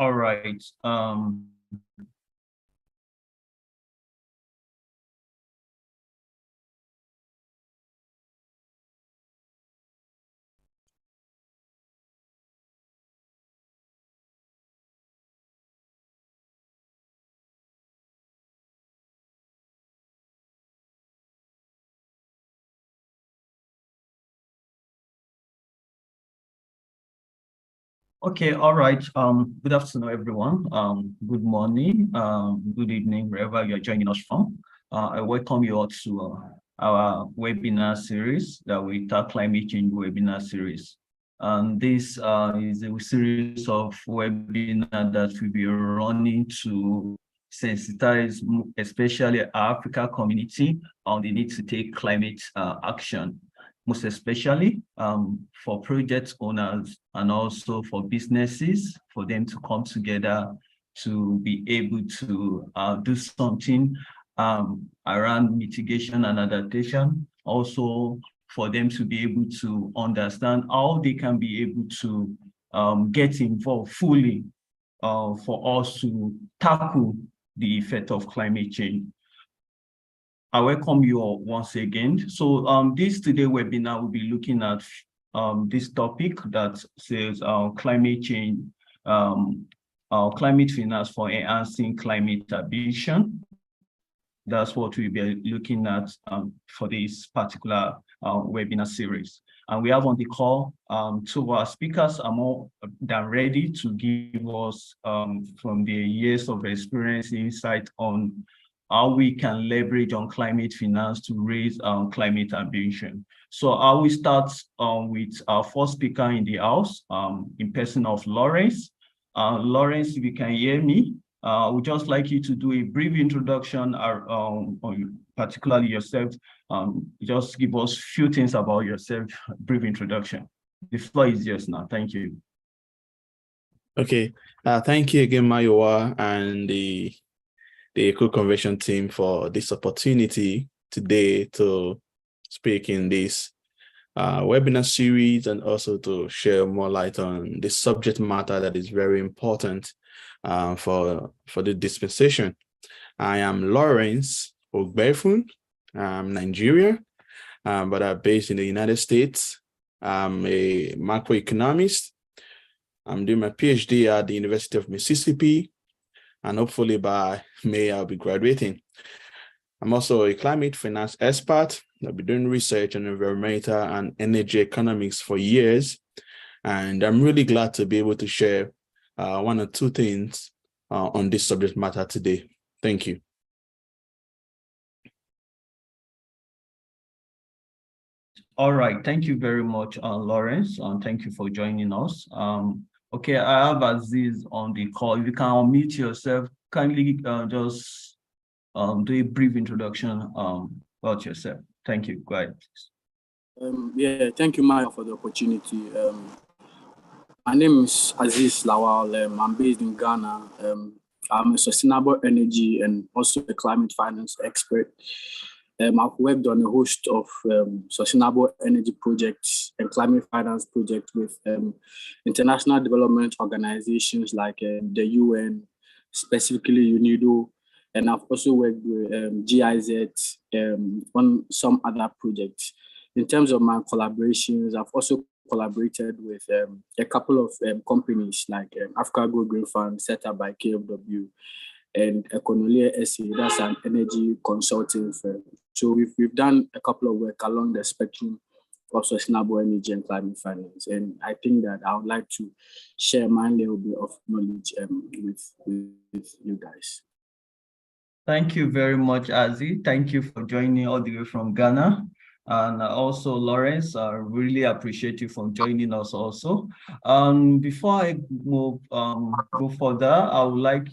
All right. Okay, all right. Good afternoon, everyone. Good morning, good evening, wherever you're joining us from. I welcome you all to our webinar series that we call Climate Change Webinar Series. And this is a series of webinars that will be running to sensitize, especially our Africa community, on the need to take climate action, most especially for project owners and also for businesses, for them to come together to be able to do something around mitigation and adaptation. Also, for them to be able to understand how they can be able to get involved fully for us to tackle the effect of climate change. I welcome you all once again. So this today webinar will be looking at this topic that says climate change, climate finance for enhancing climate ambition. That's what we'll be looking at for this particular webinar series. And we have on the call two of our speakers are more than ready to give us from their years of experience insight on how we can leverage on climate finance to raise climate ambition. So I will start with our first speaker in the house, in person of Lawrence. Lawrence, if you can hear me, I would just like you to do a brief introduction on particularly yourself. Just give us a few things about yourself, brief introduction. The floor is yours now. Thank you. Okay, thank you again, Mayowa, and the Eco-Convention team for this opportunity today to speak in this webinar series and also to share more light on this subject matter that is very important for the dispensation. I am Lawrence Ogbefun. I'm Nigeria, but I'm based in the United States. I'm a macroeconomist. I'm doing my PhD at the University of Mississippi, and hopefully by May, I'll be graduating. I'm also a climate finance expert. I've been doing research on environmental and energy economics for years. And I'm really glad to be able to share one or two things on this subject matter today. Thank you. All right, thank you very much, Lawrence, and thank you for joining us. Okay, I have Aziz on the call. If you can unmute yourself, kindly just do a brief introduction about yourself. Thank you. Go ahead, please. Yeah, thank you, Maya, for the opportunity. My name is Aziz Lawal. I'm based in Ghana. I'm a sustainable energy and also a climate finance expert. I've worked on a host of sustainable energy projects and climate finance projects with international development organizations like the UN, specifically UNIDO, and I've also worked with GIZ on some other projects. In terms of my collaborations, I've also collaborated with a couple of companies like Africa Green Fund, set up by KFW, and Econolia SA, that's an energy consulting firm. So we've done a couple of work along the spectrum of sustainable energy and climate finance. And I think that I would like to share my little bit of knowledge with you guys. Thank you very much, Aziz. Thank you for joining all the way from Ghana. And also, Lawrence, I really appreciate you for joining us also. Before I move go further, I would like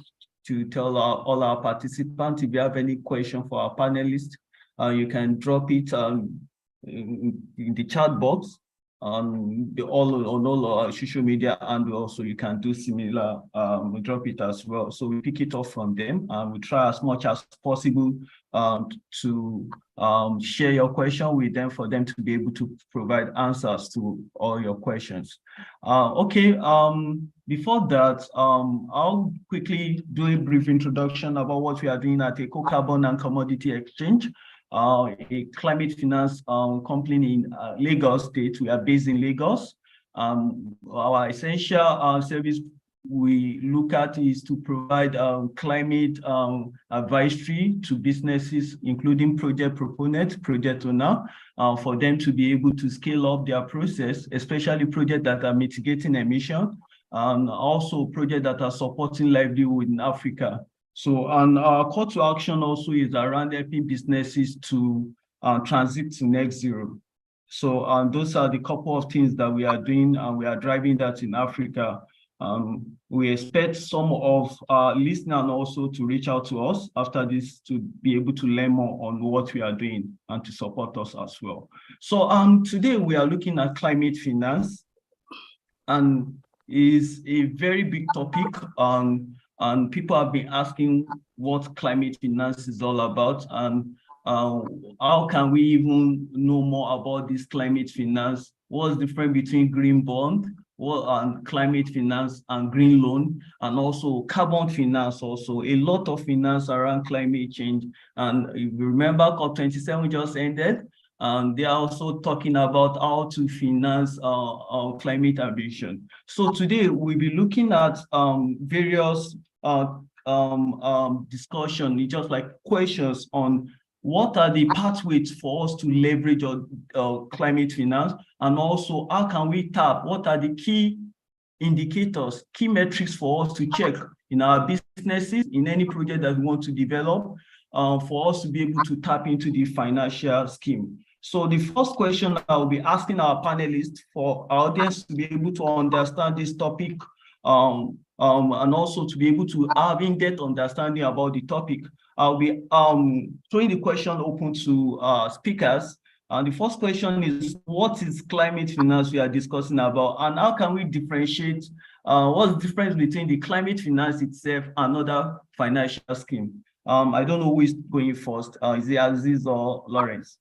to tell all our participants, if you have any question for our panelists, you can drop it in the chat box on all our social media, and also you can do similar, drop it as well. So we pick it up from them, and we try as much as possible to share your question with them for them to be able to provide answers to all your questions. Okay, before that, I'll quickly do a brief introduction about what we are doing at Eco Carbon and Commodity Exchange, a climate finance company in Lagos State. We are based in Lagos. Our essential service we look at is to provide climate advisory to businesses, including project proponents, project owner, for them to be able to scale up their process, especially projects that are mitigating emission, and also projects that are supporting livelihood in Africa. So, and our call to action also is around helping businesses to transit to net zero. So those are the couple of things that we are doing, and we are driving that in Africa. We expect some of our listeners also to reach out to us after this to be able to learn more on what we are doing and to support us as well. So today we are looking at climate finance, and is a very big topic, and people have been asking what climate finance is all about, and how can we even know more about this climate finance? What's the difference between green bond, and climate finance and green loan, and also carbon finance also, a lot of finance around climate change. And if you remember, COP27 just ended, and they are also talking about how to finance climate ambition. So today we'll be looking at various discussion, just like questions on what are the pathways for us to leverage climate finance, and also how can we tap, what are the key indicators, key metrics for us to check in our businesses, in any project that we want to develop, for us to be able to tap into the financial scheme. So the first question I'll be asking our panelists for our audience to be able to understand this topic, and also to be able to have in-depth understanding about the topic. I'll be throwing the question open to speakers. And the first question is, what is climate finance we are discussing about, and how can we differentiate what's the difference between the climate finance itself and other financial scheme? I don't know who is going first. Is it Aziz or Lawrence?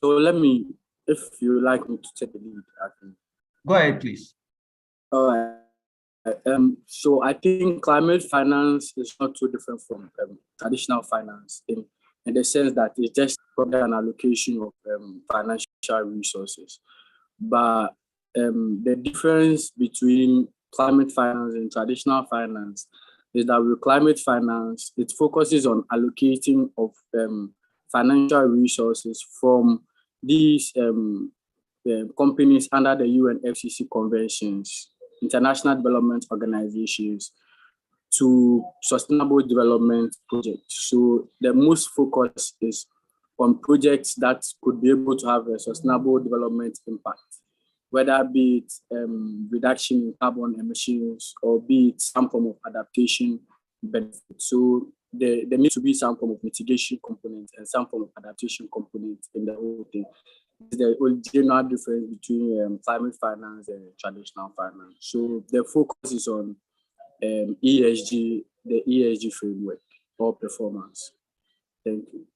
So let me, if you like me to take the lead, I can. Go ahead, please. All right. So I think climate finance is not too different from traditional finance in the sense that it's just probably an allocation of financial resources. But the difference between climate finance and traditional finance is that with climate finance, it focuses on allocating of financial resources from these companies under the UNFCCC conventions, international development organizations, to sustainable development projects. So the most focus is on projects that could be able to have a sustainable development impact, whether be it reduction in carbon emissions or be it some form of adaptation benefit. So there needs to be some form of mitigation component and some form of adaptation component in the whole thing. The original difference between climate finance and traditional finance. So the focus is on ESG, the ESG framework or performance. Thank you.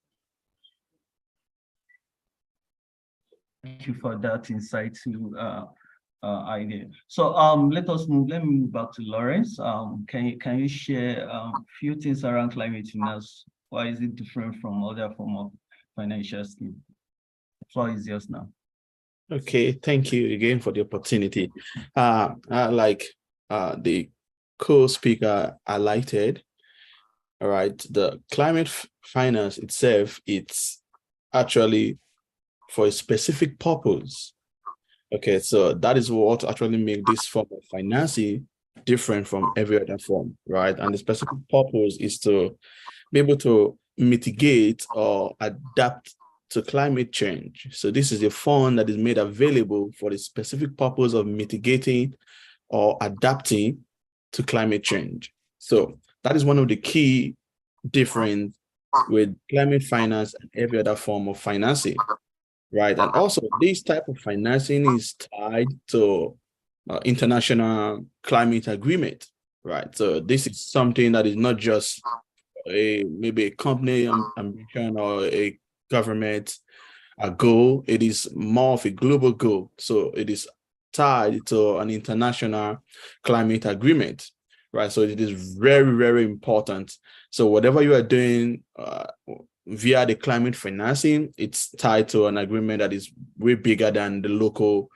Thank you for that insightful idea. So let me move back to Lawrence. Can you share a few things around climate finance? Why is it different from other form of financial scheme? The floor is yours now. Okay, thank you again for the opportunity. Like the co-speaker highlighted, all right, the climate finance itself, it's actually for a specific purpose. Okay, so that is what actually makes this form of financing different from every other form, right? And the specific purpose is to be able to mitigate or adapt to climate change. So this is a fund that is made available for the specific purpose of mitigating or adapting to climate change. So that is one of the key difference with climate finance and every other form of financing, right? And also this type of financing is tied to international climate agreement, right? So this is something that is not just maybe a company ambition or a government goal. It is more of a global goal. So it is tied to an international climate agreement, right? So it is very, very important. So whatever you are doing via the climate financing, it's tied to an agreement that is way bigger than the local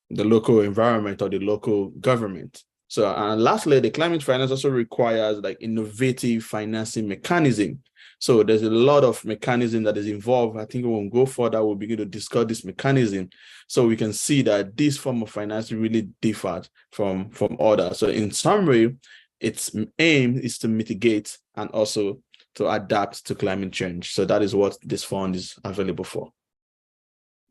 environment or the local government. So, and lastly, the climate finance also requires like innovative financing mechanism. So there's a lot of mechanism that is involved. I think when we go further, we'll begin to discuss this mechanism. So we can see that this form of financing really differs from others. So in summary, its aim is to mitigate and also to adapt to climate change. So that is what this fund is available for.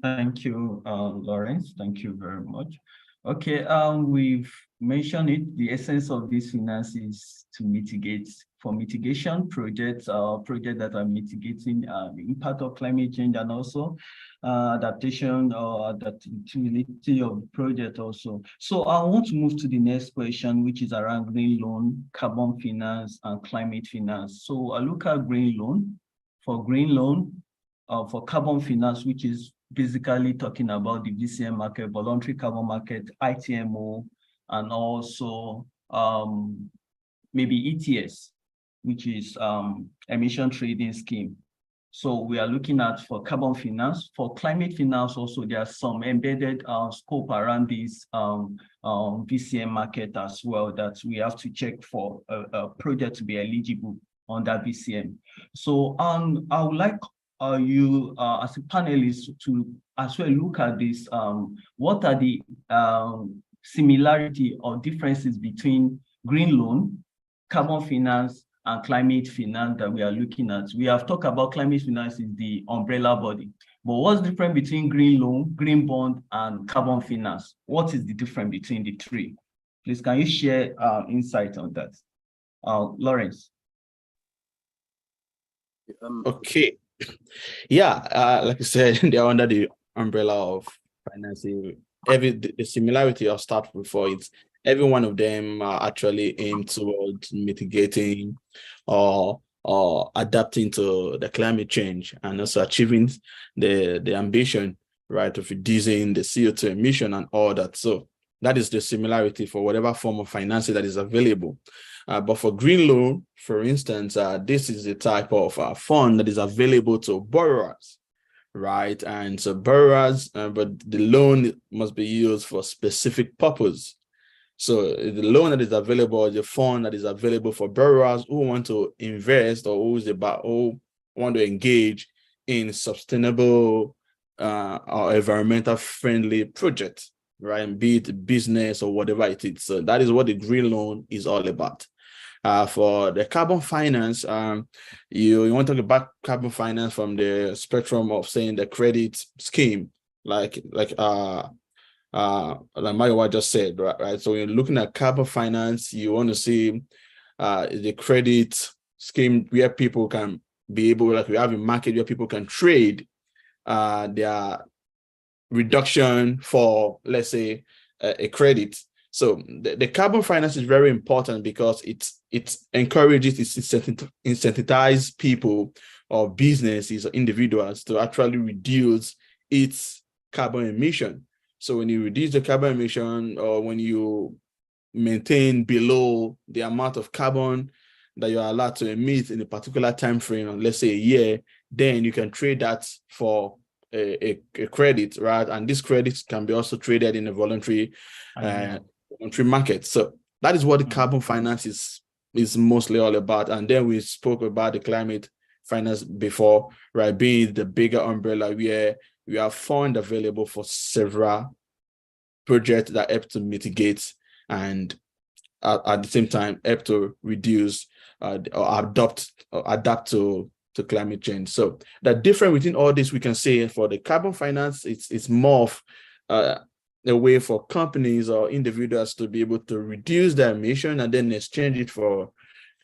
Thank you, Lawrence. Thank you very much. Okay, we've mentioned it. The essence of this finance is to mitigate for mitigation projects, projects that are mitigating the impact of climate change and also adaptation or adaptability of the project also. So I want to move to the next question, which is around green loan, carbon finance, and climate finance. So I look at green loan. For green loan, for carbon finance, which is basically talking about the VCM market, voluntary carbon market, ITMO, and also maybe ETS, which is emission trading scheme. So we are looking at for carbon finance. For climate finance also, there are some embedded scope around this VCM market as well that we have to check for a project to be eligible on that VCM. So I would like you as a panelist to as well look at this. What are the similarity or differences between green loan, carbon finance, and climate finance that we are looking at? We have talked about climate finance is the umbrella body, but what's different between green loan, green bond, and carbon finance? What is the difference between the three? Please, can you share insight on that? Lawrence. Okay. Yeah, like I said, they are under the umbrella of financing. The similarity I'll start before it's every one of them are actually aimed towards mitigating or adapting to the climate change and also achieving the ambition, right, of reducing the CO2 emission and all that. So that is the similarity for whatever form of financing that is available. But for green loan, for instance, this is the type of fund that is available to borrowers, right? And so borrowers, but the loan must be used for specific purpose. So the loan that is available is a fund that is available for borrowers who want to invest or who want to engage in sustainable or environmental friendly projects, right? Be it business or whatever it is. So that is what the green loan is all about. For the carbon finance, you want to talk about carbon finance from the spectrum of saying the credit scheme, like Mayowa just said, right? So when you're looking at carbon finance, you want to see the credit scheme where people can be able, like we have a market where people can trade their reduction for, let's say, a credit. So the carbon finance is very important because it encourages, it incentivizes people or businesses or individuals to actually reduce its carbon emission. So when you reduce the carbon emission or when you maintain below the amount of carbon that you are allowed to emit in a particular time frame, let's say a year, then you can trade that for a credit, right? And this credit can be also traded in a voluntary market. So that is what the carbon finance is mostly all about. And then we spoke about the climate finance before, right? Being the bigger umbrella where we have funds available for several projects that help to mitigate and at the same time help to reduce or adapt to climate change. So the difference between all this, we can say for the carbon finance, it's more of a way for companies or individuals to be able to reduce their emission and then exchange it for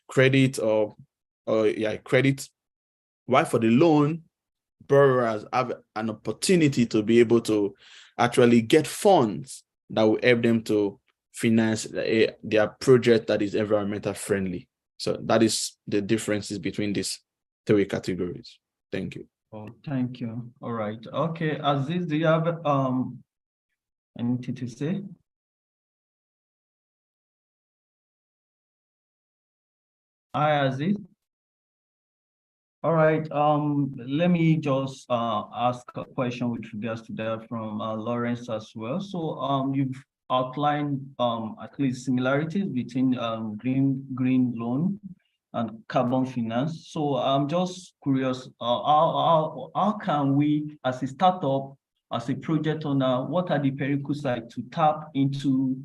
credit or credit. While for the loan, borrowers have an opportunity to be able to actually get funds that will help them to finance their project that is environmental friendly. So that is the differences between these three categories. Thank you. Oh, thank you. All right. Okay, Aziz, do you have anything to say? Hi, Aziz. All right. Let me just ask a question with regards to that from Lawrence as well. So you've outlined at least similarities between green loan and carbon finance. So I'm just curious, how can we, as a startup, as a project owner, what are the prerequisites to tap into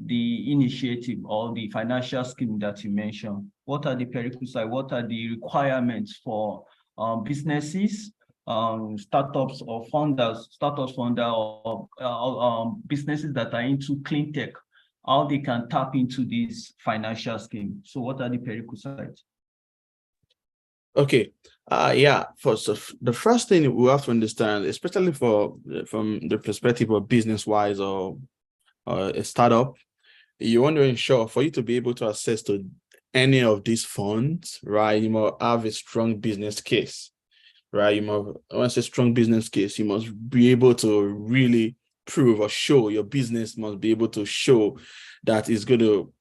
the initiative or the financial scheme that you mentioned? What are the prerequisites? What are the requirements for businesses, startups or founders, or businesses that are into clean tech, how they can tap into this financial scheme? So what are the prerequisites? Okay. Yeah. So the first thing we have to understand, especially from the perspective of business-wise or a startup, you want to ensure for you to be able to access to any of these funds, right? You must have a strong business case, right? You must, once a strong business case, you must be able to really prove or show, your business must be able to show that it's going to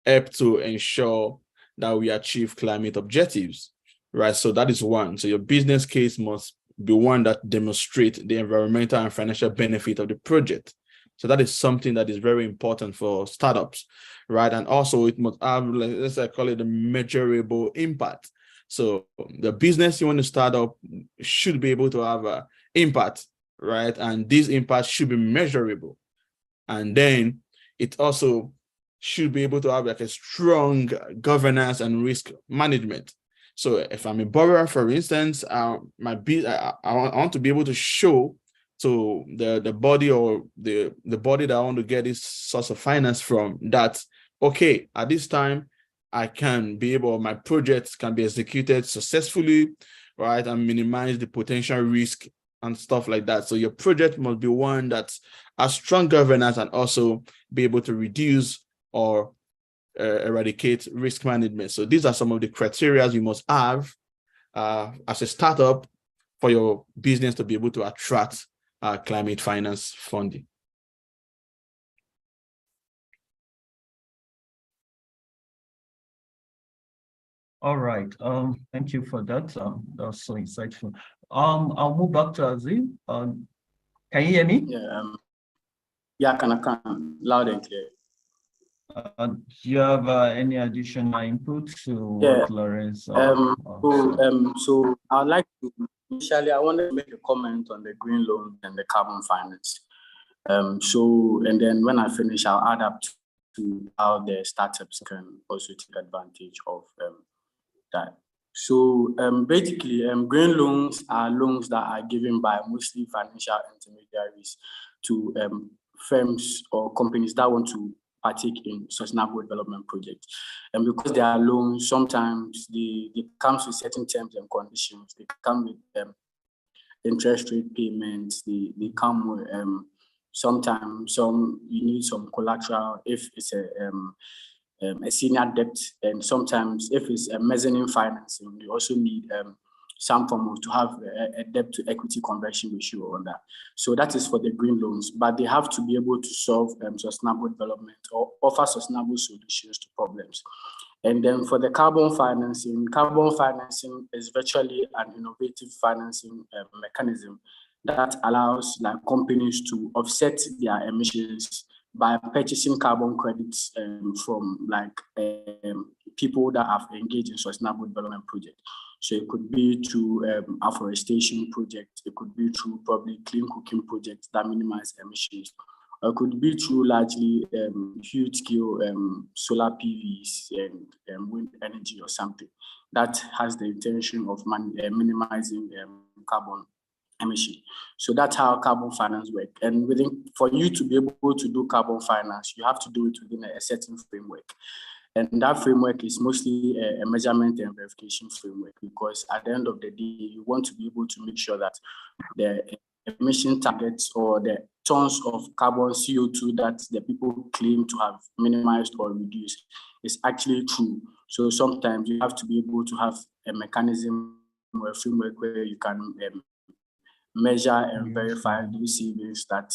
help to ensure that we achieve climate objectives, right? So that is one. So your business case must be one that demonstrates the environmental and financial benefit of the project. So that is something that is very important for startups, right? And also it must have, let's say, call it a measurable impact. So the business you want to start up should be able to have an impact, right? And this impact should be measurable. And then it also should be able to have like a strong governance and risk management. So if I'm a borrower, for instance, I want to be able to show to the body or the body that I want to get this source of finance from that, okay, at this time, I can be able, my project can be executed successfully, right, and minimize the potential risk and stuff like that. So your project must be one that has strong governance and also be able to reduce or eradicate risk management. So these are some of the criteria you must have as a startup for your business to be able to attract climate finance funding. All right. Thank you for that. That was so insightful. I'll move back to Aziz. Can you hear me? Yeah, I can, loud and clear. Do you have any additional input to what Lawrence? So I'd like to initially, I wanted to make a comment on the green loan and the carbon finance. And then when I finish, I'll add up to how the startups can also take advantage of that. So basically, green loans are loans that are given by mostly financial intermediaries to firms or companies that want to partake in sustainable development projects. And because they are loans, sometimes they come with certain terms and conditions. They come with interest rate payments. They come with sometimes you need some collateral if it's a senior debt, and sometimes if it's a mezzanine financing, you also need some form of to have a debt to equity conversion ratio on that. So that is for the green loans, but they have to be able to solve sustainable development or offer sustainable solutions to problems. And then for the carbon financing is virtually an innovative financing mechanism that allows like companies to offset their emissions by purchasing carbon credits from like people that have engaged in sustainable development projects. So it could be through afforestation projects, it could be through probably clean cooking projects that minimize emissions, or it could be through largely huge scale solar PVs and wind energy or something that has the intention of minimizing carbon emission. So that's how carbon finance works. And for you to be able to do carbon finance, you have to do it within a certain framework. And that framework is mostly a measurement and verification framework, because at the end of the day, you want to be able to make sure that the emission targets or the tons of carbon CO2 that the people claim to have minimized or reduced is actually true. So sometimes you have to be able to have a mechanism or a framework where you can measure and verify those savings that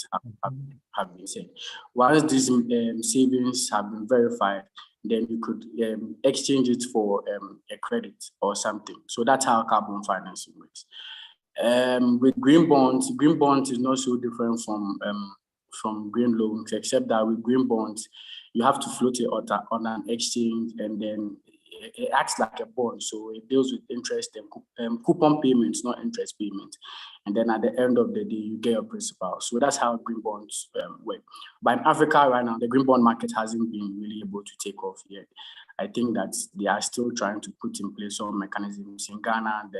have been said. Once these savings have been verified, then you could exchange it for a credit or something. So that's how carbon financing works. With green bonds is not so different from green loans, except that with green bonds, you have to float it on an exchange, and then it acts like a bond. So it deals with interest and coupon payments, not interest payments. And then at the end of the day, you get your principal. So that's how green bonds work. But in Africa right now, the green bond market hasn't been really able to take off yet. I think that they are still trying to put in place some mechanisms. In Ghana,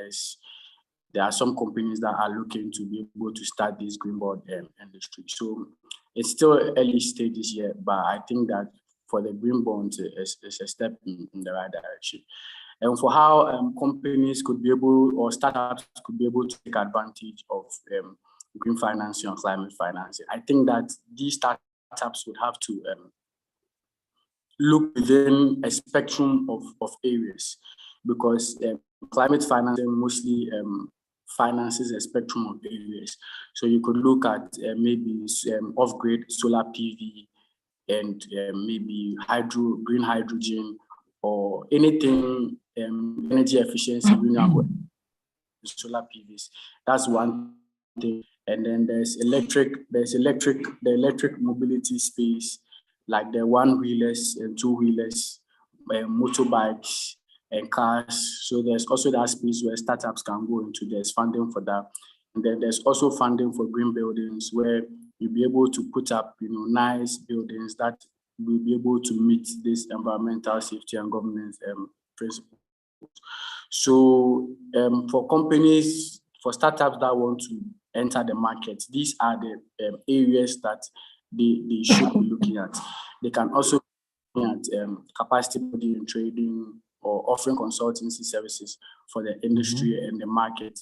there are some companies that are looking to be able to start this green bond industry. So it's still early stages yet, but I think that for the green bonds, it's a step in the right direction. And for how companies could be able, or startups could be able to take advantage of green financing or climate financing, I think that these startups would have to look within a spectrum of areas, because climate financing mostly finances a spectrum of areas. So you could look at maybe off-grid solar PV, and maybe green hydrogen, or anything energy efficiency, renewable solar PVs. That's one thing. And then there's the electric mobility space, like the one-wheelers and two-wheelers, motorbikes and cars. So there's also that space where startups can go into. There's funding for that. And then there's also funding for green buildings, where you'll be able to put up, nice buildings that will be able to meet this environmental safety and governance principles. So for companies, for startups that want to enter the market, these are the areas that they should be looking at. They can also be looking at capacity building and trading, or offering consultancy services for the industry and the market.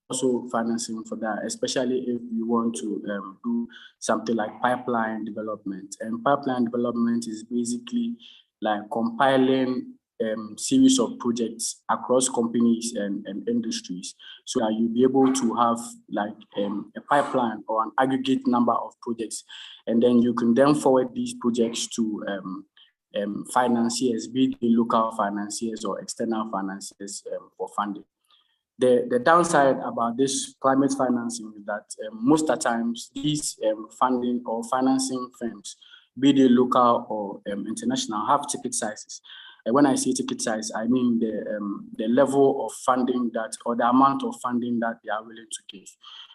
Also financing for that, especially if you want to do something like pipeline development. And pipeline development is basically like compiling series of projects across companies and industries, so that you'll be able to have like a pipeline or an aggregate number of projects, and then you can then forward these projects to financiers, be it local financiers or external financiers for funding. The downside about this climate financing is that most of the times these funding or financing firms, be they local or international, have ticket sizes. And when I say ticket size, I mean the level of funding that, or the amount of funding that they are willing to give.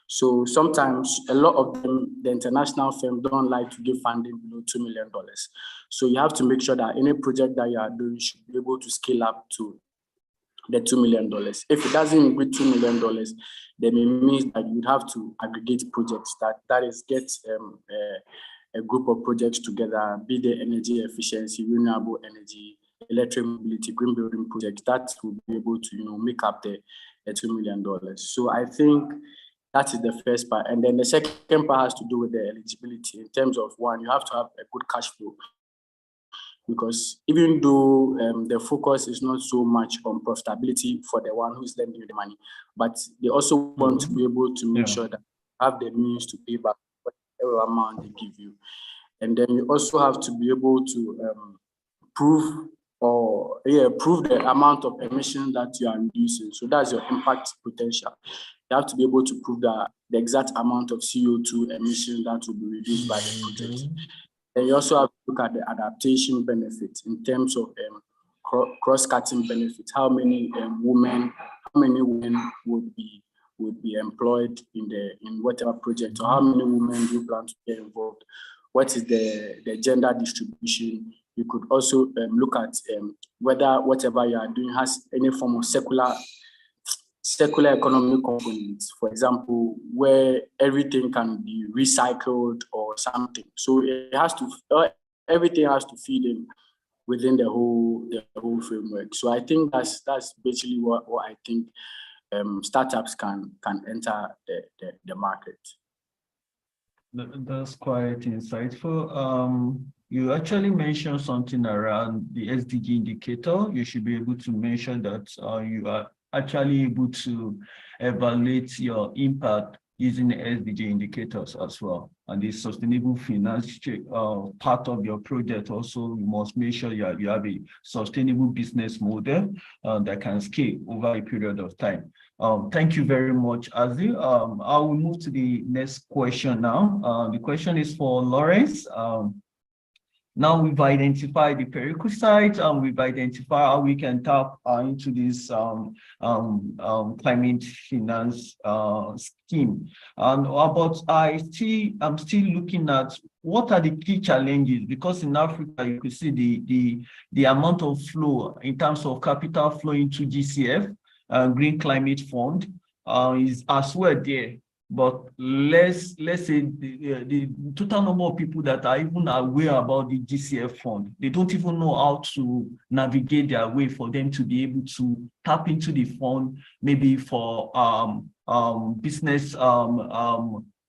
So sometimes a lot of them, the international firms, don't like to give funding below $2 million. So you have to make sure that any project that you are doing should be able to scale up to the $2 million. If it doesn't include $2 million, then it means that you'd have to aggregate projects, that is, get a group of projects together, be the energy efficiency, renewable energy, electric mobility, green building projects that will be able to make up the $2 million. So I think that is the first part. And then the second part has to do with the eligibility, in terms of, one, you have to have a good cash flow. Because even though the focus is not so much on profitability for the one who's lending you the money, but they also want to be able to make sure that you have the means to pay back whatever amount they give you. And then you also have to be able to prove the amount of emission that you are reducing. So that's your impact potential. You have to be able to prove that the exact amount of CO2 emission that will be reduced by the project. And you also have to look at the adaptation benefits in terms of cross-cutting benefits. How many women would be employed in whatever project, or how many women do you plan to get involved? What is the gender distribution? You could also look at whether whatever you are doing has any form of circular economic components, for example, where everything can be recycled or something. So everything has to feed in within the whole framework. So I think that's basically what I think startups can enter the market. That's quite insightful. You actually mentioned something around the SDG indicator. You should be able to mention that you are actually able to evaluate your impact using the SDG indicators as well. And the sustainable finance part of your project also, you must make sure you have a sustainable business model that can scale over a period of time. Thank you very much, Azil. I will move to the next question now. The question is for Lawrence. Now we've identified the prerequisites and we've identified how we can tap into this climate finance scheme. But I'm still looking at what are the key challenges, because in Africa you could see the amount of flow in terms of capital flow into GCF, Green Climate Fund, is as well there. But let's say the total number of people that are even aware about the GCF fund, they don't even know how to navigate their way for them to be able to tap into the fund, maybe for business,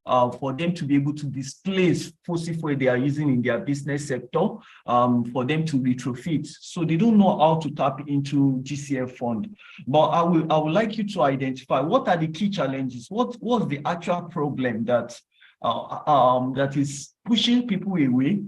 for them to be able to displace fossil fuel they are using in their business sector, for them to retrofit. So they don't know how to tap into GCF fund. But I would like you to identify what are the key challenges. What's the actual problem that that is pushing people away,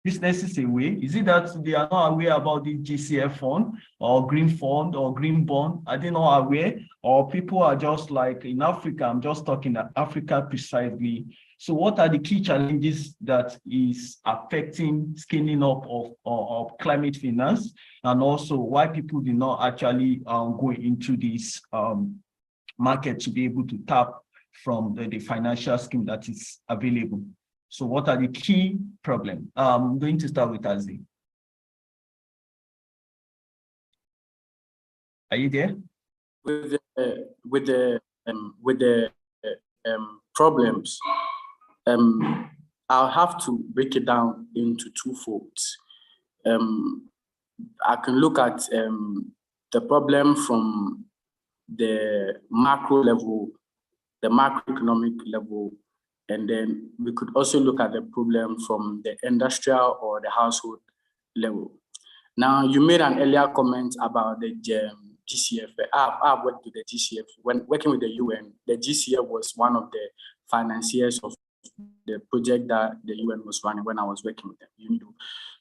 businesses away? Is it that they are not aware about the GCF fund or green fund or green bond? Are they not aware? Or people are just like in Africa, I'm just talking Africa precisely. So what are the key challenges that is affecting scaling up of climate finance, and also why people do not actually go into this market to be able to tap from the financial scheme that is available? So what are the key problems? I'm going to start with Azzi. Are you there? With the problems, I'll have to break it down into two folds. I can look at the problem from the macro level, the macroeconomic level, and then we could also look at the problem from the industrial or the household level. Now, you made an earlier comment about the GCF. I've worked with the GCF. When working with the UN, the GCF was one of the financiers of the project that the UN was running when I was working with them.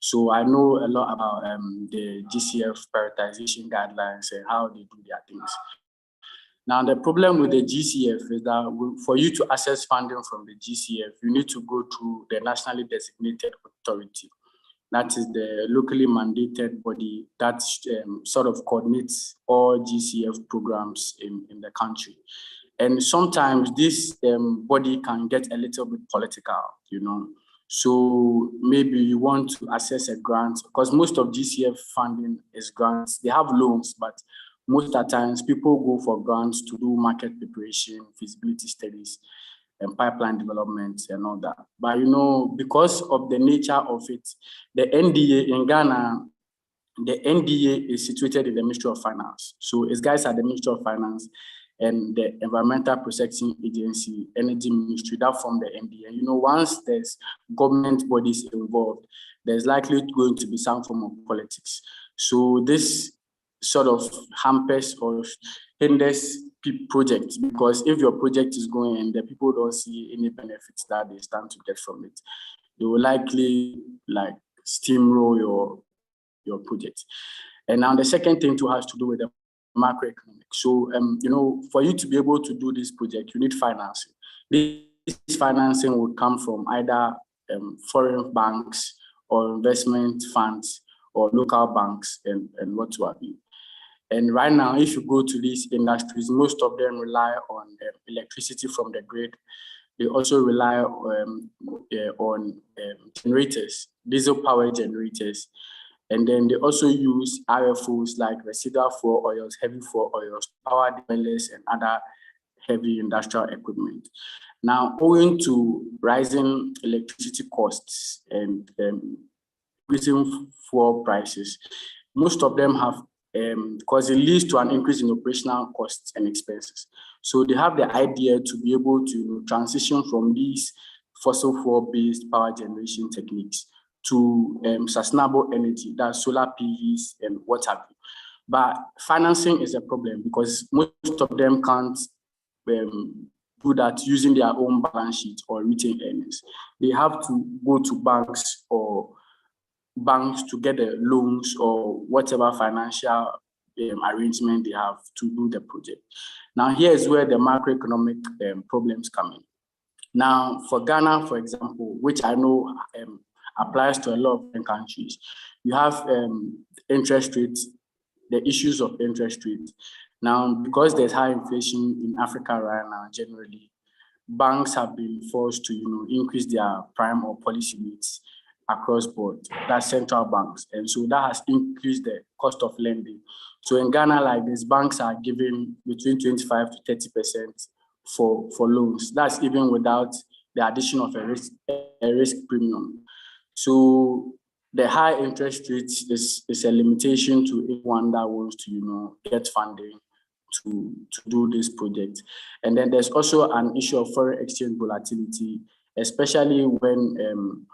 So I know a lot about the GCF prioritization guidelines and how they do their things. Now, the problem with the GCF is that for you to access funding from the GCF, you need to go through the nationally designated authority. That is the locally mandated body that sort of coordinates all GCF programs in the country. And sometimes this body can get a little bit political, So maybe you want to access a grant, because most of GCF funding is grants. They have loans, but most of the times people go for grants to do market preparation, feasibility studies, and pipeline development and all that. But because of the nature of it, the NDA in Ghana, the NDA is situated in the Ministry of Finance. So its guys at the Ministry of Finance and the Environmental Protection Agency, Energy Ministry, that form the NDA. Once there's government bodies involved, there's likely going to be some form of politics. So this sort of hampers or hinders projects, because if your project is going and the people don't see any benefits that they stand to get from it, they will likely steamroll your project. And now the second thing too has to do with the macroeconomic. So for you to be able to do this project, you need financing. This financing would come from either foreign banks or investment funds or local banks and what have you. And right now, if you go to these industries, most of them rely on electricity from the grid. They also rely on generators, diesel power generators. And then they also use RFOs like residual fuel oils, heavy fuel oils, power dwellers, and other heavy industrial equipment. Now, owing to rising electricity costs and increasing fuel prices, most of them have, because it leads to an increase in operational costs and expenses. So they have the idea to be able to transition from these fossil fuel-based power generation techniques to sustainable energy, that's solar PVs and what have you. But financing is a problem because most of them can't do that using their own balance sheet or retained earnings. They have to go to banks to get the loans or whatever financial arrangement they have to do the project. Now, here's where the macroeconomic problems come in. Now, for Ghana, for example, which I know applies to a lot of countries, you have interest rates, the issues of interest rates. Now, because there's high inflation in Africa right now, generally, banks have been forced to increase their prime or policy rates across board. That's central banks, and so that has increased the cost of lending. So in Ghana, like this, banks are giving between 25 to 30% for loans. That's even without the addition of a risk premium. So the high interest rates is a limitation to anyone that wants to get funding to do this project. And then there's also an issue of foreign exchange volatility, especially when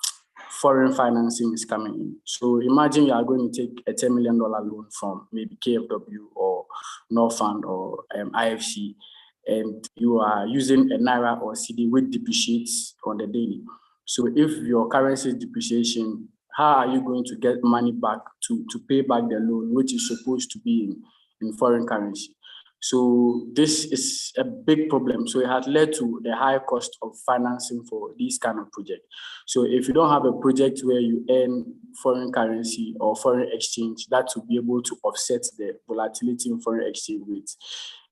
foreign financing is coming in. So imagine you are going to take a $10 million loan from maybe KFW or Norfund or IFC, and you are using a Naira or CD which depreciates on the daily. So if your currency is depreciation, how are you going to get money back to pay back the loan, which is supposed to be in foreign currency? So this is a big problem. So it has led to the high cost of financing for these kind of projects. So if you don't have a project where you earn foreign currency or foreign exchange, that will be able to offset the volatility in foreign exchange rates,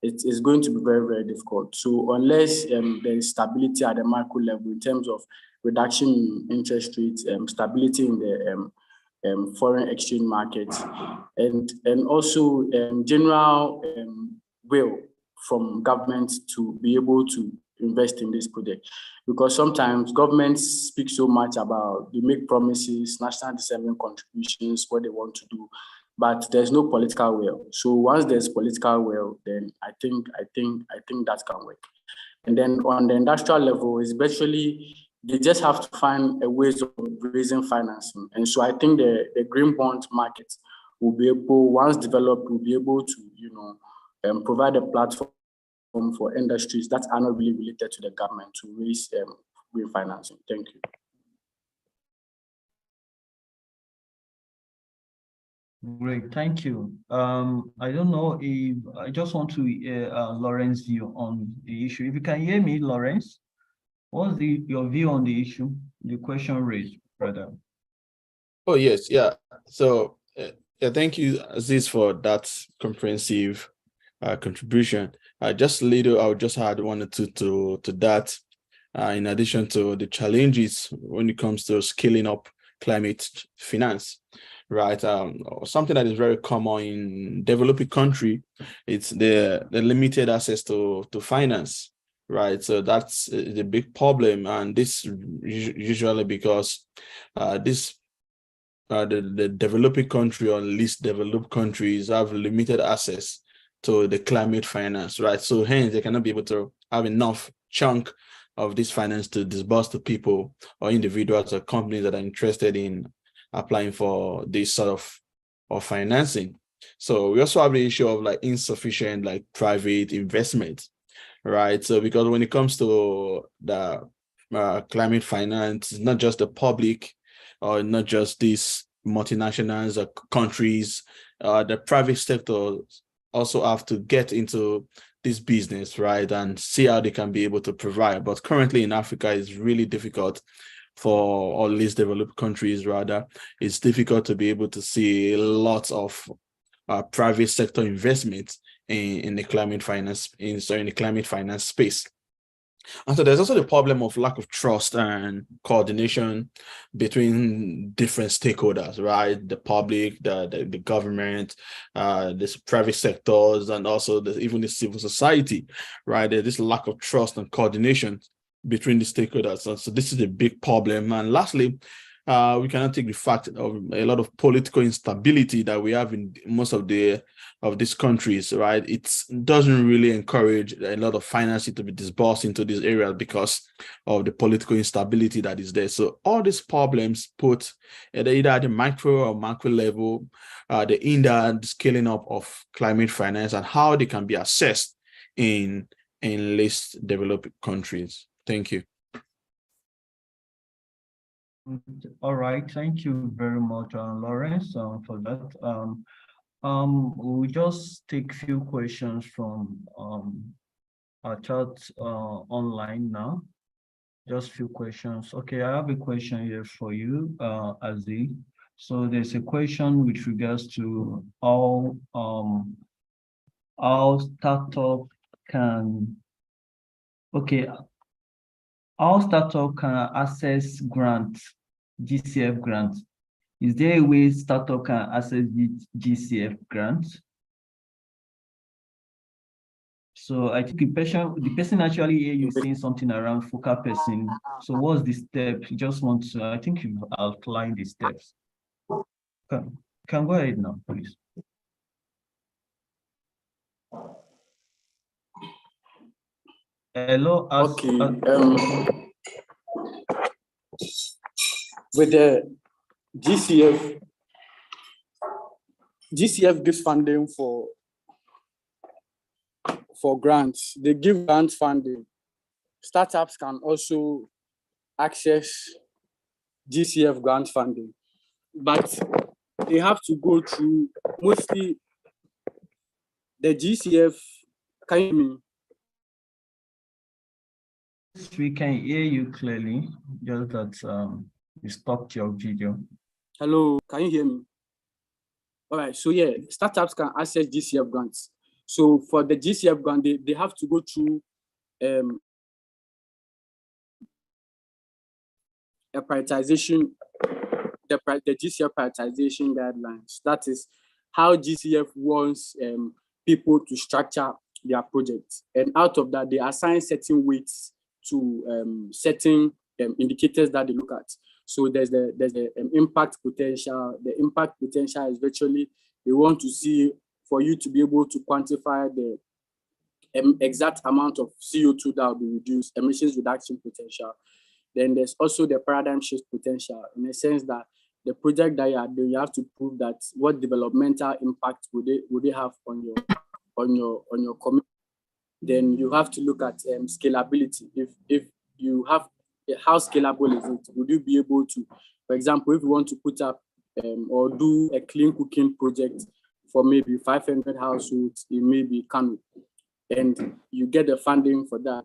it is going to be very, very difficult. So unless there is stability at the macro level in terms of reduction in interest rates, stability in the foreign exchange markets, and also general will from governments to be able to invest in this project. Because sometimes governments speak so much about, they make promises, national development contributions, what they want to do, but there's no political will. So once there's political will, then I think that can work. And then on the industrial level, is virtually they just have to find a ways of raising financing. And so I think the green bond market will be able, once developed, will be able to provide a platform for industries that are not really related to the government to raise green financing. Thank you. Great, thank you. I don't know if I just want to hear Lawrence's view on the issue. If you can hear me, Lawrence, what's your view on the issue, the question raised, brother? Oh yes, yeah. So yeah, thank you, Aziz, for that comprehensive contribution. Just a little, I would just add one or two to that. In addition to the challenges when it comes to scaling up climate finance, right? Something that is very common in developing country, it's the limited access to finance, right? So that's the big problem, and this usually because the developing country or least developed countries have limited access to the climate finance, right? So hence they cannot be able to have enough chunk of this finance to disburse to people or individuals or companies that are interested in applying for this sort of financing. So we also have the issue of like insufficient like private investment, right? So because when it comes to the climate finance, it's not just the public or not just these multinationals or countries, the private sector also have to get into this business, right, and see how they can be able to provide. But currently in Africa, it's really difficult for all these developed countries, rather. It's difficult to be able to see lots of private sector investment in the climate finance, in the climate finance space. And so there's also the problem of lack of trust and coordination between different stakeholders, right? The public, the government, the private sectors, and also even the civil society, right? There's this lack of trust and coordination between the stakeholders. And so this is a big problem. And lastly, we cannot take the fact of a lot of political instability that we have in most of these countries, right? It doesn't really encourage a lot of financing to be disbursed into these areas because of the political instability that is there. So all these problems put either at the micro or macro level, the hinder the scaling up of climate finance and how they can be assessed in least developed countries. Thank you. All right, thank you very much, Lawrence, for that. We'll just take a few questions from our chat online now. Just a few questions. Okay, I have a question here for you, Aziz. So there's a question with regards to how startup can, okay, how startup can access grants, GCF grants. Is there a way startup can access the GCF grants? So I think the person actually here you're saying something around focal person. So what's the step? You just want to, I think you've outlined the steps. Can go ahead now, please. Hello. Okay. With the GCF gives funding for grants. They give grant funding. Startups can also access GCF grant funding, but they have to go through mostly the GCF. Can you hear me? We can hear you clearly, just that you stopped your video. Hello, can you hear me? All right, so yeah, startups can access GCF grants. So for the GCF grant, they have to go through a prioritization, the GCF prioritization guidelines. That is how GCF wants people to structure their projects. And out of that, they assign certain weights to certain indicators that they look at. So there's the impact potential. The impact potential is virtually, they want to see for you to be able to quantify the exact amount of CO2 that will be reduced, emissions reduction potential. Then there's also the paradigm shift potential, in the sense that the project that you are doing, you have to prove that what developmental impact would they have on your community. Then you have to look at scalability. If you have, how scalable is it? Would you be able to, for example, if you want to put up or do a clean cooking project for maybe 500 households in maybe Kano, and you get the funding for that,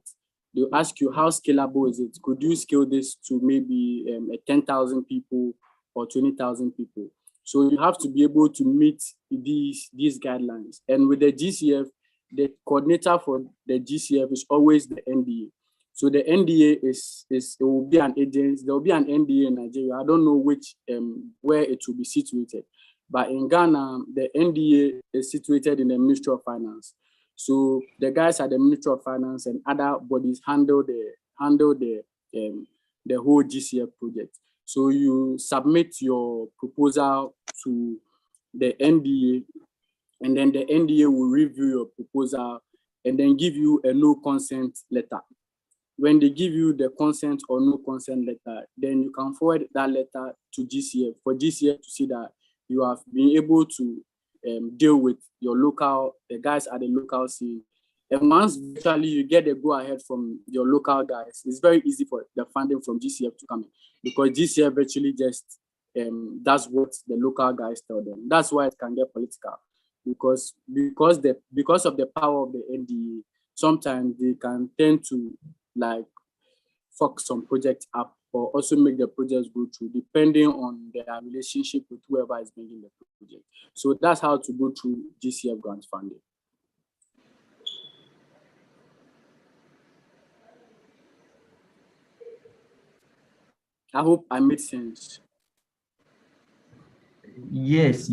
they'll ask you how scalable is it? Could you scale this to maybe 10,000 people or 20,000 people? So you have to be able to meet these guidelines. And with the GCF, the coordinator for the GCF is always the NDA. So the NDA it will be an agency. There will be an NDA in Nigeria. I don't know which where it will be situated, but in Ghana, the NDA is situated in the Ministry of Finance. So the guys at the Ministry of Finance and other bodies handle the whole GCF project. So you submit your proposal to the NDA, and then the NDA will review your proposal and then give you a no consent letter. When they give you the consent or no consent letter, then you can forward that letter to GCF for GCF to see that you have been able to deal with your the guys at the local scene. And once virtually you get the go-ahead from your local guys, it's very easy for the funding from GCF to come in, because GCF virtually just does what the local guys tell them. That's why it can get political, because of the power of the NDA, sometimes they can tend to like fuck some projects up, or also make the projects go through, depending on their relationship with whoever is making the project. So that's how to go through GCF grant funding. I hope I made sense. Yes,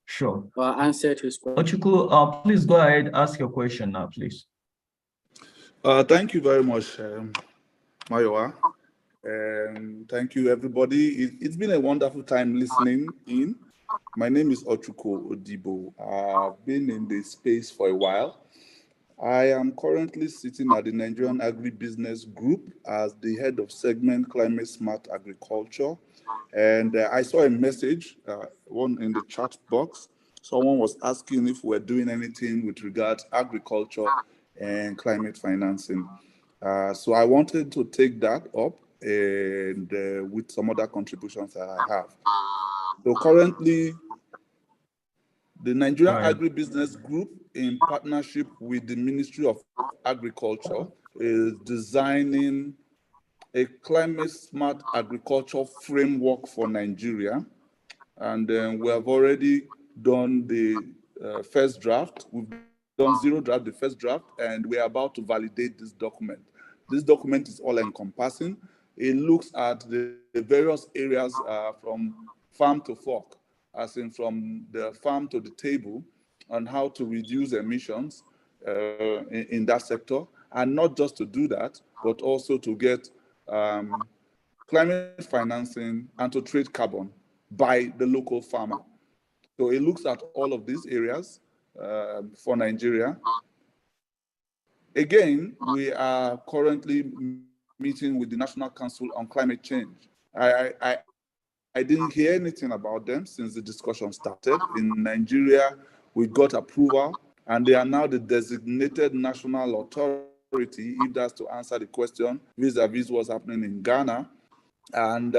sure. I answered his question. Ochuku, please go ahead, ask your question now, please. Thank you very much, Mayowa. Thank you, everybody. It's been a wonderful time listening in. My name is Ochuko Odibo. I've been in this space for a while. I am currently sitting at the Nigerian Agribusiness Group as the head of segment Climate Smart Agriculture. And I saw a message, one in the chat box. Someone was asking if we're doing anything with regards to agriculture and climate financing. So I wanted to take that up and with some other contributions that I have. So currently, the Nigerian Agribusiness Group, in partnership with the Ministry of Agriculture, is designing a climate smart agriculture framework for Nigeria. And we have already done the first draft. We've done zero draft, the first draft, and we're about to validate this document. This document is all encompassing. It looks at the various areas from farm to fork, as in from the farm to the table, on how to reduce emissions in that sector. And not just to do that, but also to get climate financing and to trade carbon by the local farmer. So it looks at all of these areas for Nigeria. Again, we are currently meeting with the National Council on Climate Change. I didn't hear anything about them since the discussion started. In Nigeria, we got approval, and they are now the designated national authority, if that's to answer the question, vis-a-vis what's happening in Ghana. And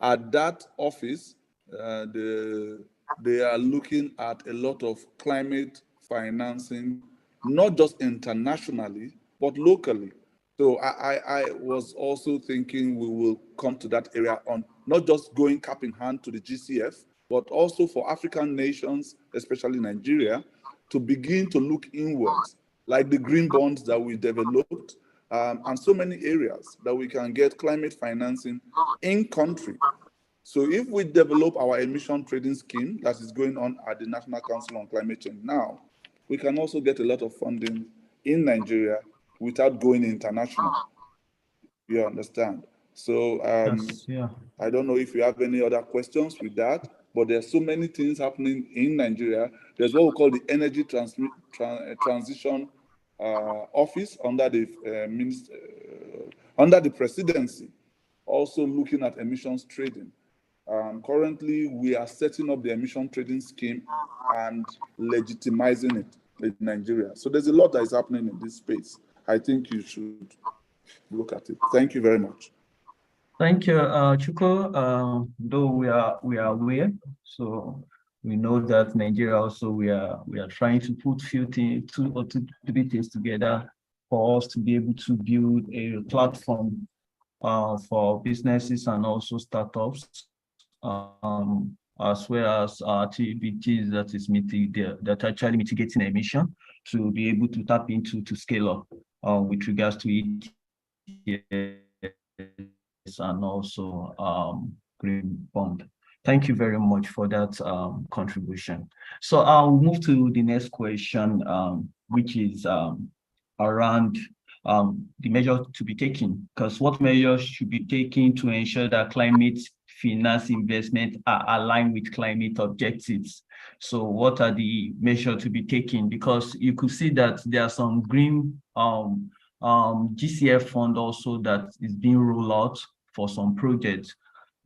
at that office, they are looking at a lot of climate financing, not just internationally, but locally. So I was also thinking we will come to that area on not just going cap in hand to the GCF, but also for African nations, especially Nigeria, to begin to look inwards, like the green bonds that we developed, and so many areas that we can get climate financing in country. So if we develop our emission trading scheme that is going on at the National Council on Climate Change now, we can also get a lot of funding in Nigeria without going international. You understand? So I don't know if you have any other questions with that, but there's so many things happening in Nigeria. There's what we call the Energy Transition Office under the under the presidency, also looking at emissions trading. Currently, we are setting up the emission trading scheme and legitimizing it in Nigeria. So there's a lot that is happening in this space. I think you should look at it. Thank you very much. Thank you, Chuko. Though we are aware, so we know that Nigeria also we are trying to put two or three things together for us to be able to build a platform for businesses and also startups, as well as activities that actually mitigating emission to be able to tap into to scale up with regards to ETS and also green bond. Thank you very much for that contribution. So I'll move to the next question, which is around the measures to be taken, because what measures should be taken to ensure that climate finance investment are aligned with climate objectives? So what are the measures to be taken? Because you could see that there are some green GCF fund also that is being rolled out for some projects.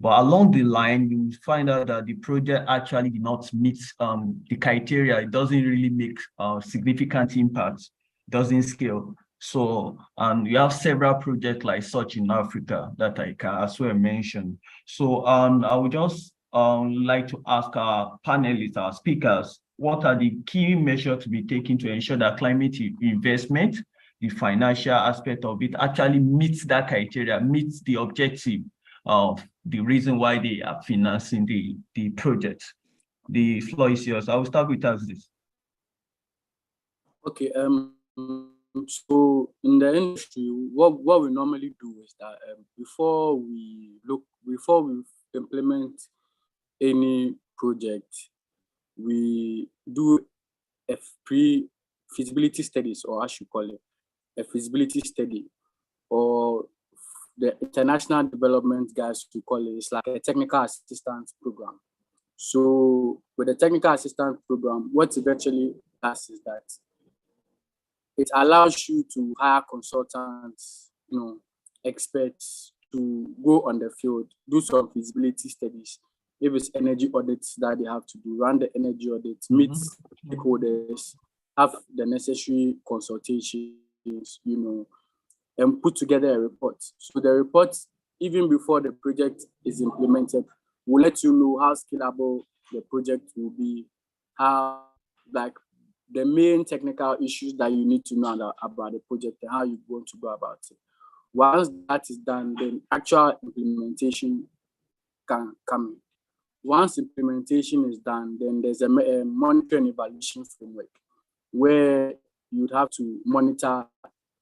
But along the line, you will find out that the project actually did not meet the criteria. It doesn't really make significant impact, doesn't scale. So, and we have several projects like such in Africa that I can as well mention. So, I would just like to ask our panelists, our speakers, what are the key measures to be taken to ensure that climate investment, the financial aspect of it, actually meets that criteria, meets the objective of the reason why they are financing the project. The floor is yours. I will start with Aziz. Okay. So in the industry, what we normally do is that before we implement any project, we do a pre-feasibility studies, or as you call it, a feasibility study, or the international development guys to call it. It's like a technical assistance program. So with the technical assistance program, what eventually does is that it allows you to hire consultants, experts to go on the field, do some feasibility studies. If it's energy audits that they have to do, run the energy audits, meet stakeholders, have the necessary consultations, and put together a report. So the report, even before the project is implemented, will let you know how scalable the project will be, how, like, the main technical issues that you need to know about the project and how you're going to go about it. Once that is done, then actual implementation can come in. Once implementation is done, then there's a monitoring evaluation framework where you'd have to monitor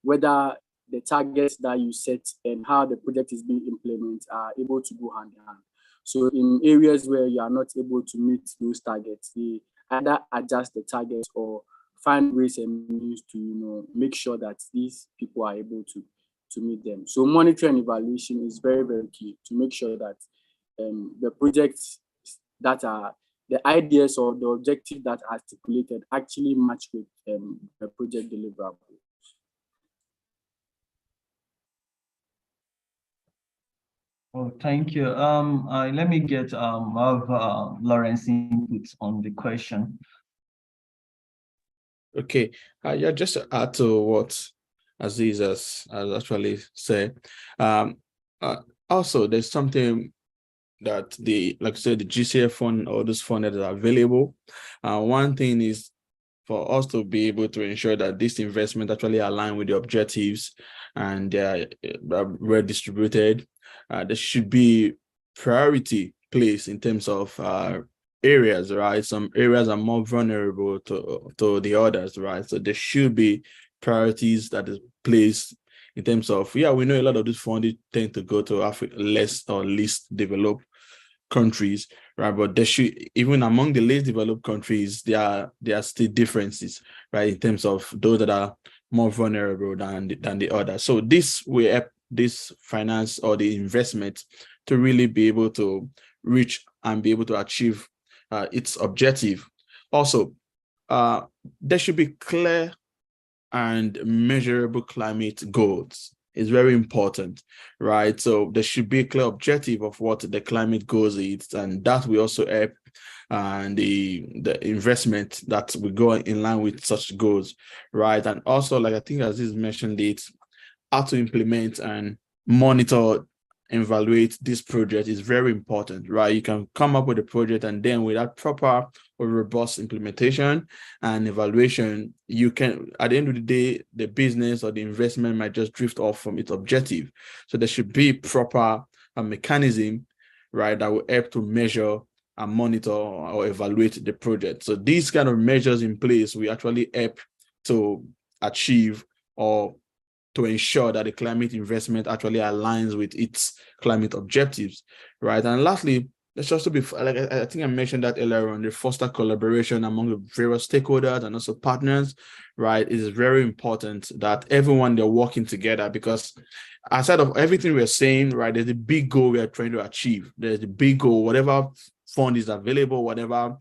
whether the targets that you set and how the project is being implemented are able to go hand in hand. So in areas where you are not able to meet those targets, they either adjust the targets or find ways and means to make sure that these people are able to meet them. So monitoring and evaluation is very, very key to make sure that the projects that are the ideas or the objective that are stipulated actually match with the project deliverable. Oh, thank you. Let me get Lawrence input on the question. Okay, yeah, just to add to what Aziz has actually said. Also, there's something that like I said, the GCF fund or those funds that are available. One thing is for us to be able to ensure that this investment actually align with the objectives and they are well distributed. There should be priority placed in terms of areas, right? Some areas are more vulnerable to the others, right? So there should be priorities that is placed in terms of, we know a lot of these funds tend to go to less or least developed countries, right? But there should, even among the least developed countries, there are still differences, right? In terms of those that are more vulnerable than the others. So this will help this finance or the investment to really be able to reach and be able to achieve its objective. Also, there should be clear and measurable climate goals. Is very important, right? So there should be a clear objective of what the climate goals is, and that will also help and the investment that will go in line with such goals, right? And also, like I think Aziz mentioned it, how to implement and monitor, evaluate this project is very important, right? You can come up with a project and then with that proper or robust implementation and evaluation, you can, at the end of the day, the business or the investment might just drift off from its objective. So there should be proper mechanism, right, that will help to measure and monitor or evaluate the project. So these kind of measures in place will actually help to achieve or to ensure that the climate investment actually aligns with its climate objectives, right? And lastly, there's also be, like I think I mentioned that earlier on, the foster collaboration among the various stakeholders and also partners, right? It is very important that everyone, they're working together, because aside of everything we're saying, right, there's a big goal we are trying to achieve. There's a big goal, whatever fund is available, whatever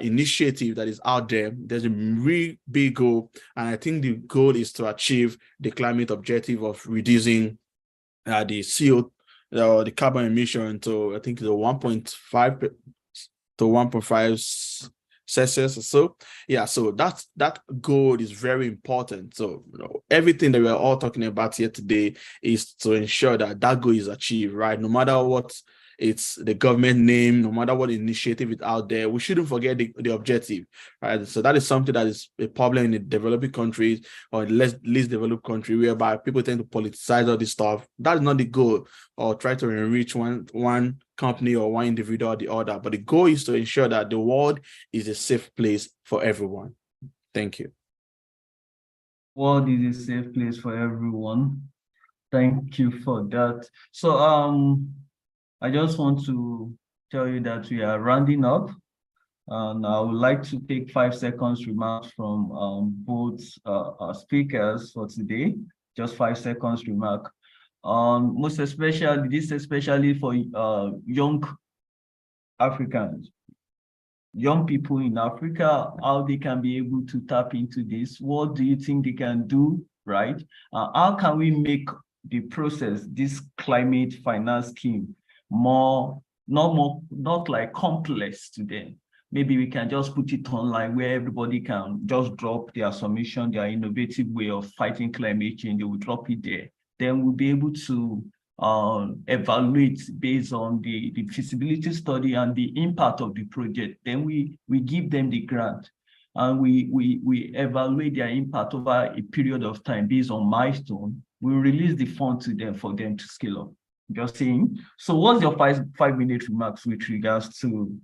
initiative that is out there, there's a really big goal. And I think the goal is to achieve the climate objective of reducing the CO, the carbon emission to, I think, the 1.5 to 1.5 Celsius or so. Yeah, so that goal is very important. So everything that we're all talking about here today is to ensure that that goal is achieved, right? No matter what it's the government name, no matter what initiative is out there, we shouldn't forget the objective, right? So that is something that is a problem in the developing countries or least developed country, whereby people tend to politicize all this stuff. That is not the goal, or try to enrich one company or one individual or the other. But the goal is to ensure that the world is a safe place for everyone. Thank you. World is a safe place for everyone. Thank you for that. So I just want to tell you that we are rounding up, and I would like to take 5 seconds remarks from both speakers for today, Just 5 seconds remark. Most especially, this especially for young Africans, young people in Africa, how they can be able to tap into this. What do you think they can do, right? How can we make the process, this climate finance scheme, not like complex to them? Maybe we can just put it online where everybody can just drop their submission, their innovative way of fighting climate change. They will drop it there. Then we'll be able to evaluate based on the feasibility study and the impact of the project. Then we give them the grant, and we evaluate their impact over a period of time based on milestone. We release the fund to them for them to scale up. Just saying. So what's your 5-minute remarks with regards to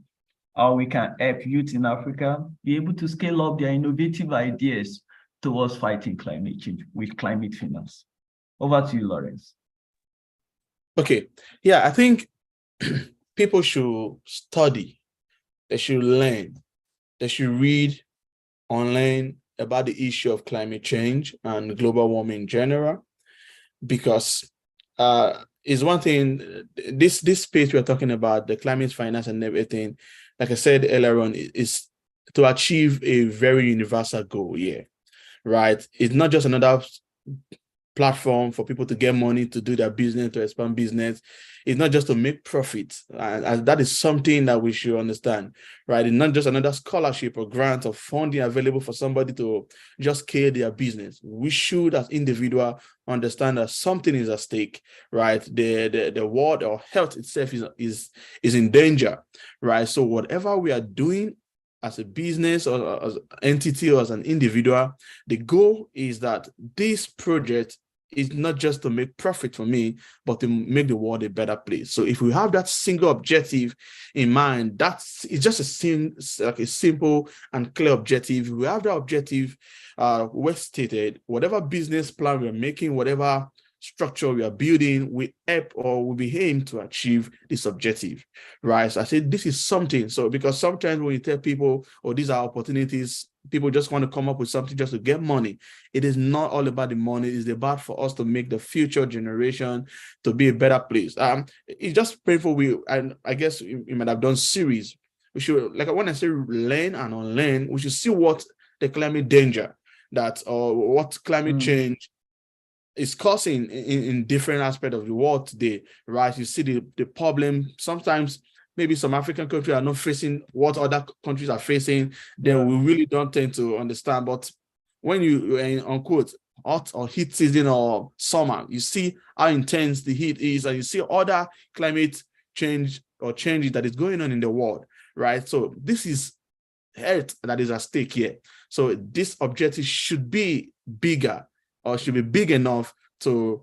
how we can help youth in Africa be able to scale up their innovative ideas towards fighting climate change with climate finance? Over to you, Lawrence. Okay, yeah, I think people should study, they should learn, they should read online about the issue of climate change and global warming in general, because it's one thing, this space we're talking about, the climate finance and everything, like I said earlier on, is to achieve a very universal goal, yeah, right? It's not just another platform for people to get money to do their business, to expand business. It's not just to make profits. And that is something that we should understand, right? It's not just another scholarship or grant or funding available for somebody to just scale their business. We should, as individual, understand that something is at stake, right? The world or health itself is in danger, right? So whatever we are doing as a business or as an entity or as an individual, the goal is that this project is not just to make profit for me, but to make the world a better place. So if we have that single objective in mind, it's just a simple and clear objective. If we have that objective well stated, whatever business plan we're making, whatever structure we are building, we help or will be aimed to achieve this objective, right? So I say this is something. So because sometimes when you tell people, oh, these are opportunities, people just want to come up with something just to get money. It is not all about the money. It's about for us to make the future generation to be a better place. It's just painful. And I guess you might have done series. We should, like when I say learn and unlearn, we should see what the climate danger what climate change is causing in different aspects of the world today, right? You see the problem. Sometimes maybe some African countries are not facing what other countries are facing, then we really don't tend to understand. But when you are in, unquote, hot or heat season or summer, you see how intense the heat is, and you see other climate change or changes that is going on in the world, right? So this is health that is at stake here. So this objective should be bigger, or should be big enough to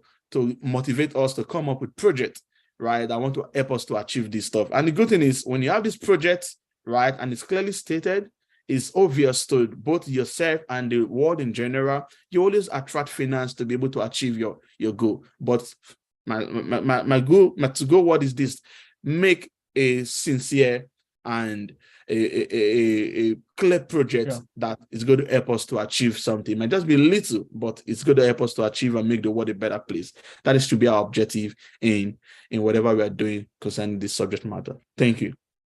motivate us to come up with projects, right, that want to help us to achieve this stuff. And the good thing is, when you have this project, right, and it's clearly stated, it's obvious to both yourself and the world in general, you always attract finance to be able to achieve your goal. But my goal, my to go, what is this? Make a sincere and a clear project that is going to help us to achieve something. It might just be little, but it's going to help us to achieve and make the world a better place. That is to be our objective in whatever we are doing concerning this subject matter. Thank you.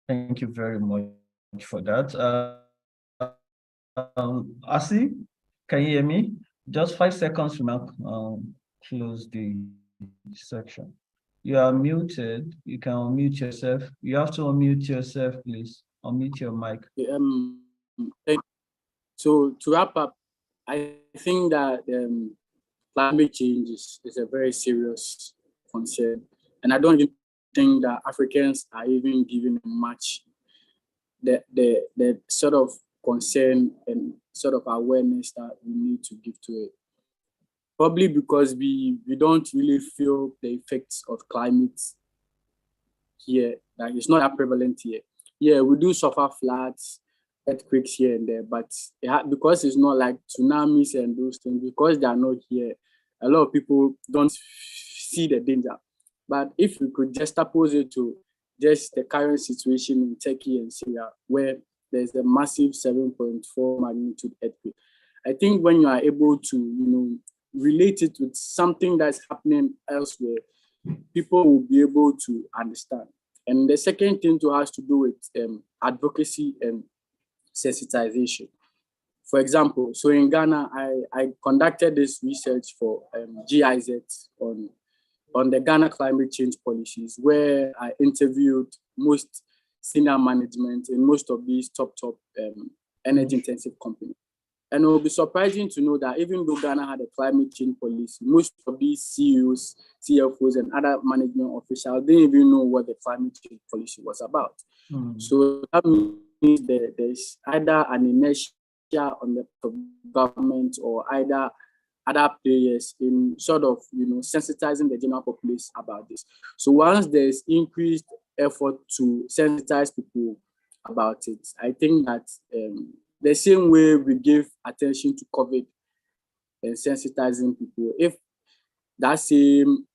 Thank you very much for that. Asi, can you hear me? Just 5 seconds to close the section. You are muted. You can unmute yourself. You have to unmute yourself, please. Unmute your mic. So to wrap up, I think that climate change is a very serious concern, and I don't even think that Africans are even given much the sort of concern and sort of awareness that we need to give to it. Probably because we don't really feel the effects of climate here. Like, it's not that prevalent here. Yeah, we do suffer floods, earthquakes here and there, but because it's not like tsunamis and those things, because they are not here, a lot of people don't see the danger. But if we could just oppose it to just the current situation in Turkey and Syria, where there's a massive 7.4 magnitude earthquake, I think when you are able to, relate it with something that's happening elsewhere, people will be able to understand. And the second thing has to do with advocacy and sensitization. For example, so in Ghana, I conducted this research for GIZ on the Ghana climate change policies, where I interviewed most senior management in most of these top energy intensive companies. And it will be surprising to know that even though Ghana had a climate change policy, most of these CEOs, CFOs, and other management officials didn't even know what the climate change policy was about. So that means that there's either an inertia on the government or either other players in sort of, sensitizing the general populace about this. So once there's increased effort to sensitize people about it, I think that the same way we give attention to COVID and sensitizing people, if that same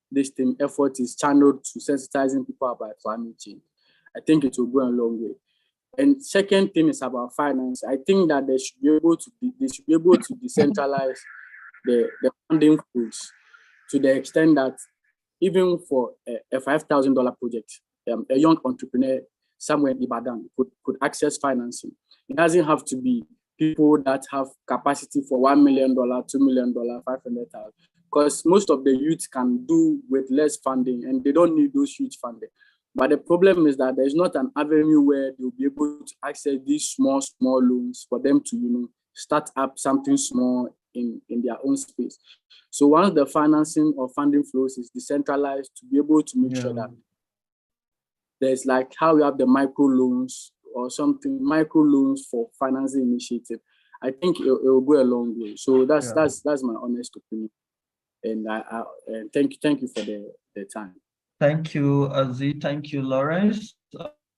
effort is channeled to sensitizing people about climate change, I think it will go a long way. And second thing is about finance. I think that they should be able to decentralize the funding flows to the extent that even for a $5,000 project, a young entrepreneur somewhere in Ibadan could access financing. It doesn't have to be people that have capacity for $1 million, $2 million, 500,000, because most of the youth can do with less funding and they don't need those huge funding. But the problem is that there's not an avenue where they'll be able to access these small loans for them to, start up something small in their own space. So once the financing or funding flows is decentralized, to be able to make sure that there's like how we have the micro loans or something, micro loans for financing initiative, I think it will go a long way. So that's my honest opinion. And I thank you for the time. Thank you, Aziz. Thank you, Lawrence.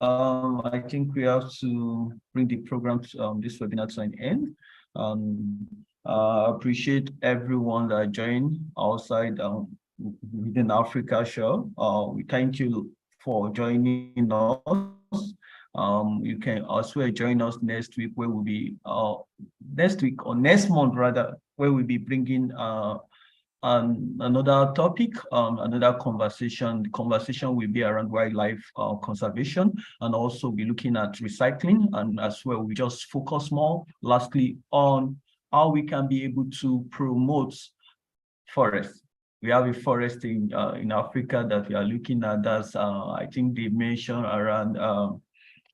I think we have to bring the program to this webinar to an end. Appreciate everyone that joined outside within Africa show. We thank you for joining us. You can also join us next week, where we'll be next week or next month rather, where we'll be bringing another topic, another conversation. The conversation will be around wildlife conservation, and also be looking at recycling, and as well we just focus more lastly on how we can be able to promote forests. We have a forest in Africa that we are looking at. That's I think they mentioned around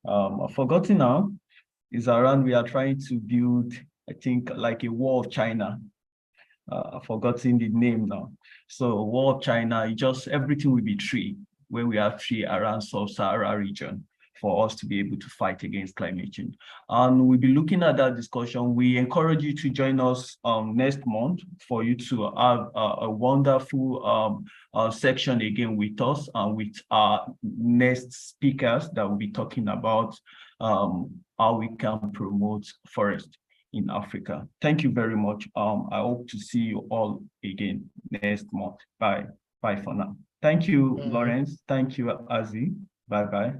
I've forgotten now. Is around we are trying to build, I think, like a wall of China. I've forgotten the name now. So wall of China, just everything will be tree, where we have tree around Sub-Sahara region for us to be able to fight against climate change. And we'll be looking at that discussion. We encourage you to join us next month for you to have a wonderful section again with us and with our next speakers that will be talking about how we can promote forest in Africa. Thank you very much. I hope to see you all again next month. Bye for now. Thank you, Lawrence. Thank you, Aziz. Bye.